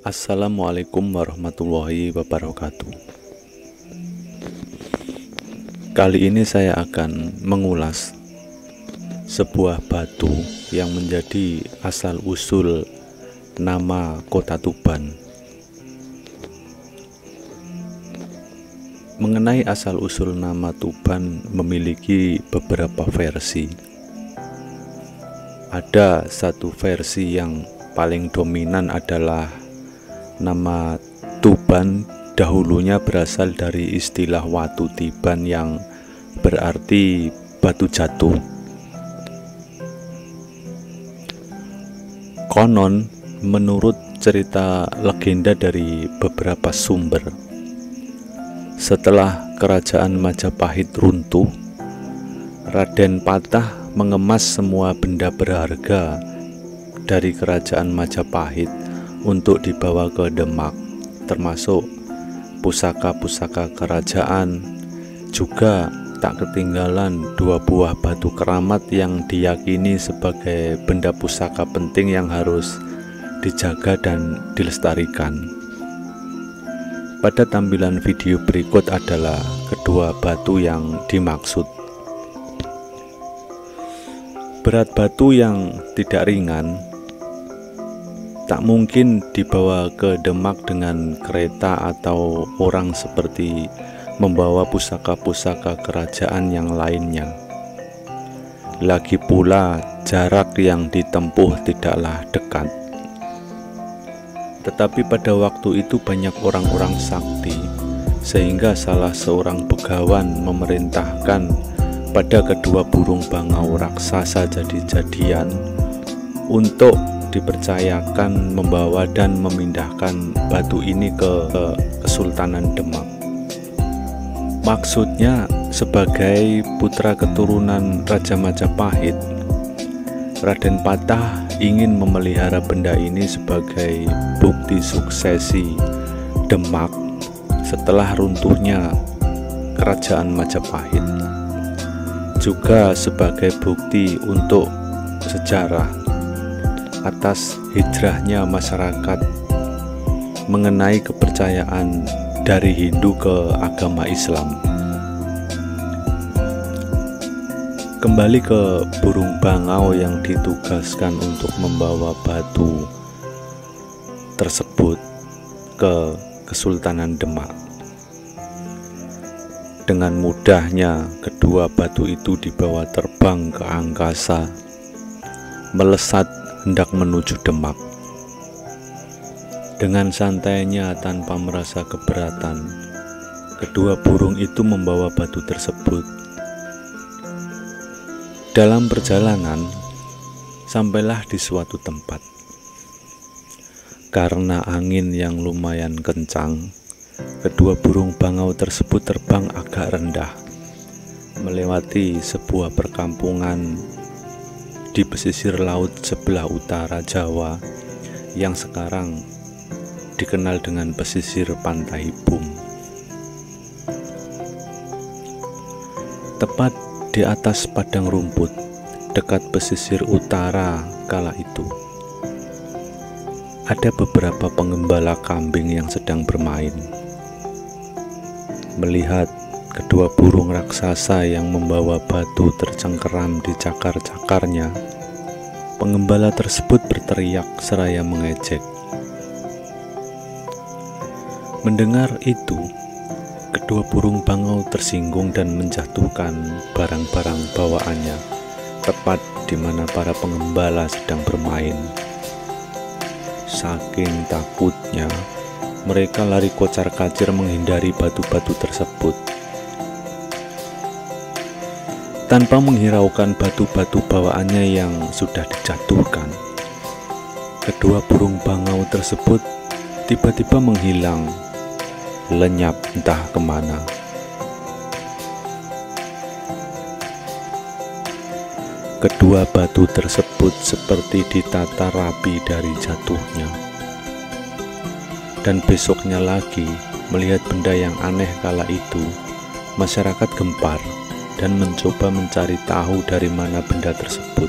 Assalamualaikum warahmatullahi wabarakatuh. Kali ini saya akan mengulas sebuah batu yang menjadi asal-usul nama kota Tuban. Mengenai asal-usul nama Tuban memiliki beberapa versi. Ada satu versi yang paling dominan adalah nama Tuban dahulunya berasal dari istilah watu tiban yang berarti batu jatuh. Konon, menurut cerita legenda dari beberapa sumber, setelah kerajaan Majapahit runtuh, Raden Patah mengemas semua benda berharga dari kerajaan Majapahit untuk dibawa ke Demak, termasuk pusaka-pusaka kerajaan. Juga tak ketinggalan 2 buah batu keramat yang diyakini sebagai benda pusaka penting yang harus dijaga dan dilestarikan. Pada tampilan video berikut adalah kedua batu yang dimaksud. Berat batu yang tidak ringan, tak mungkin dibawa ke Demak dengan kereta atau orang seperti membawa pusaka-pusaka kerajaan yang lainnya. Lagi pula jarak yang ditempuh tidaklah dekat. Tetapi pada waktu itu banyak orang-orang sakti, sehingga salah seorang begawan memerintahkan pada kedua burung bangau raksasa jadi-jadian untuk dipercayakan membawa dan memindahkan batu ini ke Kesultanan Demak. Maksudnya, sebagai putra keturunan Raja Majapahit, Raden Patah ingin memelihara benda ini sebagai bukti suksesi Demak setelah runtuhnya kerajaan Majapahit, juga sebagai bukti untuk sejarah atas hijrahnya masyarakat mengenai kepercayaan dari Hindu ke agama Islam. Kembali ke burung bangau yang ditugaskan untuk membawa batu tersebut ke Kesultanan Demak. Dengan mudahnya kedua batu itu dibawa terbang ke angkasa, melesat hendak menuju Demak. Dengan santainya tanpa merasa keberatan, kedua burung itu membawa batu tersebut. Dalam perjalanan, sampailah di suatu tempat. Karena angin yang lumayan kencang, kedua burung bangau tersebut terbang agak rendah, melewati sebuah perkampungan di pesisir laut sebelah utara Jawa yang sekarang dikenal dengan pesisir Pantai Bum. Tepat di atas padang rumput dekat pesisir utara kala itu, ada beberapa pengembala kambing yang sedang bermain. Melihat kedua burung raksasa yang membawa batu tercengkeram di cakar-cakarnya, pengembala tersebut berteriak seraya mengejek. Mendengar itu, kedua burung bangau tersinggung dan menjatuhkan barang-barang bawaannya tepat di mana para pengembala sedang bermain. Saking takutnya, mereka lari kocar-kacir menghindari batu-batu tersebut. Tanpa menghiraukan batu-batu bawaannya yang sudah dijatuhkan, kedua burung bangau tersebut tiba-tiba menghilang, lenyap entah kemana. Kedua batu tersebut seperti ditata rapi dari jatuhnya. Dan besoknya lagi, melihat benda yang aneh kala itu, masyarakat gempar dan mencoba mencari tahu dari mana benda tersebut.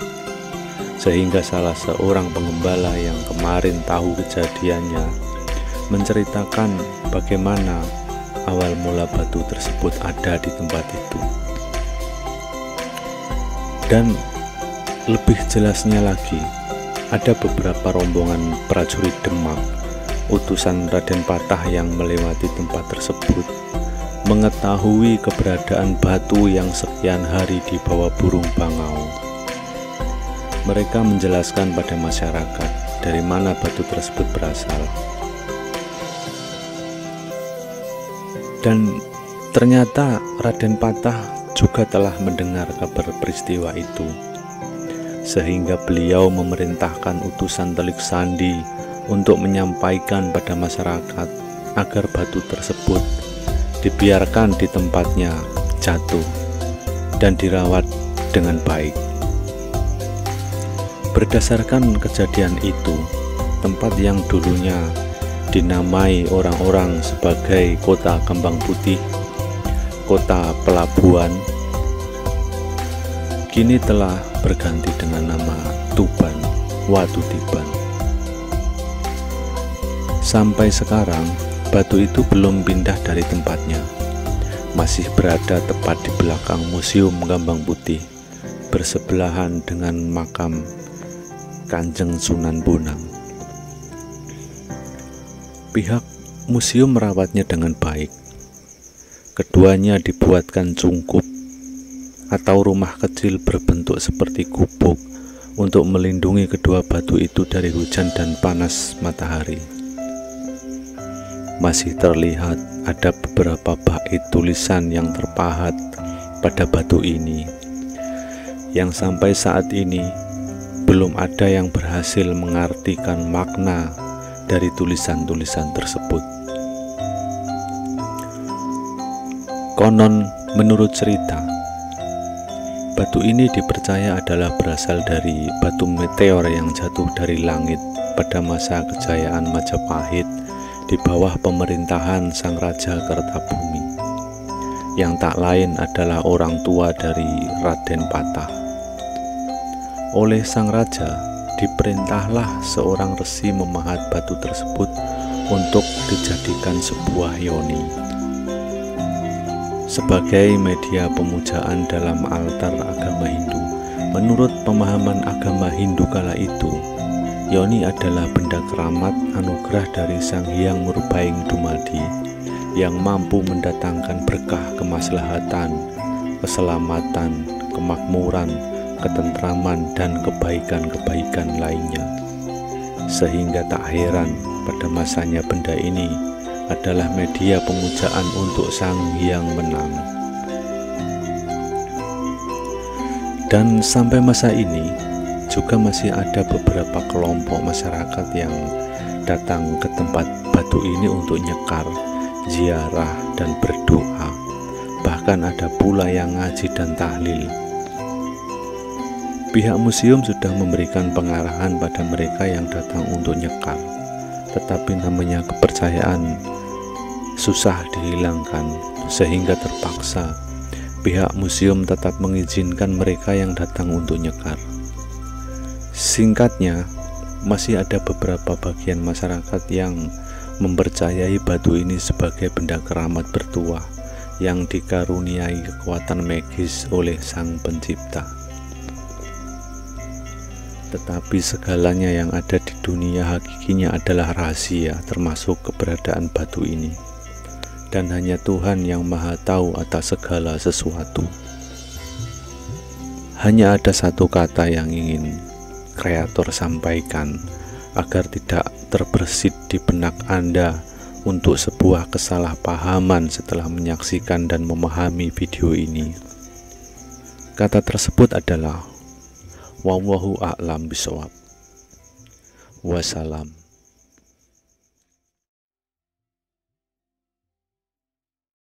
Sehingga salah seorang pengembala yang kemarin tahu kejadiannya menceritakan bagaimana awal mula batu tersebut ada di tempat itu. Dan lebih jelasnya lagi, ada beberapa rombongan prajurit Demak, utusan Raden Patah yang melewati tempat tersebut, mengetahui keberadaan batu yang sekian hari dibawa burung bangau. Mereka menjelaskan pada masyarakat dari mana batu tersebut berasal. Dan ternyata Raden Patah juga telah mendengar kabar peristiwa itu, sehingga beliau memerintahkan utusan Telik Sandi untuk menyampaikan pada masyarakat agar batu tersebut dibiarkan di tempatnya jatuh dan dirawat dengan baik. Berdasarkan kejadian itu, tempat yang dulunya dinamai orang-orang sebagai kota Kembang Putih, kota pelabuhan, kini telah berganti dengan nama Tuban, Watu Tiban. Sampai sekarang, batu itu belum pindah dari tempatnya, masih berada tepat di belakang Museum Kembang Putih, bersebelahan dengan makam Kanjeng Sunan Bonang. Pihak museum merawatnya dengan baik. Keduanya dibuatkan cungkup atau rumah kecil berbentuk seperti gubuk untuk melindungi kedua batu itu dari hujan dan panas matahari. Masih terlihat ada beberapa bait tulisan yang terpahat pada batu ini, yang sampai saat ini belum ada yang berhasil mengartikan makna dari tulisan-tulisan tersebut. Konon menurut cerita, batu ini dipercaya adalah berasal dari batu meteor yang jatuh dari langit pada masa kejayaan Majapahit di bawah pemerintahan Sang Raja Kertabumi, yang tak lain adalah orang tua dari Raden Patah. Oleh Sang Raja, diperintahlah seorang resi memahat batu tersebut untuk dijadikan sebuah yoni sebagai media pemujaan dalam altar agama Hindu. Menurut pemahaman agama Hindu kala itu, yoni adalah benda keramat anugerah dari Sang Hyang Murbaing Dumadi yang mampu mendatangkan berkah kemaslahatan, keselamatan, kemakmuran, ketentraman, dan kebaikan-kebaikan lainnya. Sehingga tak heran pada masanya benda ini adalah media pemujaan untuk Sang Hyang Menang. Dan sampai masa ini juga masih ada beberapa kelompok masyarakat yang datang ke tempat batu ini untuk nyekar, ziarah, dan berdoa. Bahkan ada pula yang ngaji dan tahlil. Pihak museum sudah memberikan pengarahan pada mereka yang datang untuk nyekar, tetapi namanya kepercayaan susah dihilangkan, sehingga terpaksa pihak museum tetap mengizinkan mereka yang datang untuk nyekar. Singkatnya, masih ada beberapa bagian masyarakat yang mempercayai batu ini sebagai benda keramat bertuah yang dikaruniai kekuatan magis oleh Sang Pencipta. Tetapi segalanya yang ada di dunia hakikinya adalah rahasia, termasuk keberadaan batu ini. Dan hanya Tuhan yang Maha Tahu atas segala sesuatu. Hanya ada satu kata yang ingin kreator sampaikan agar tidak terbersit di benak Anda untuk sebuah kesalahpahaman setelah menyaksikan dan memahami video ini. Kata tersebut adalah wallahu a'lam bishawab. Wassalam.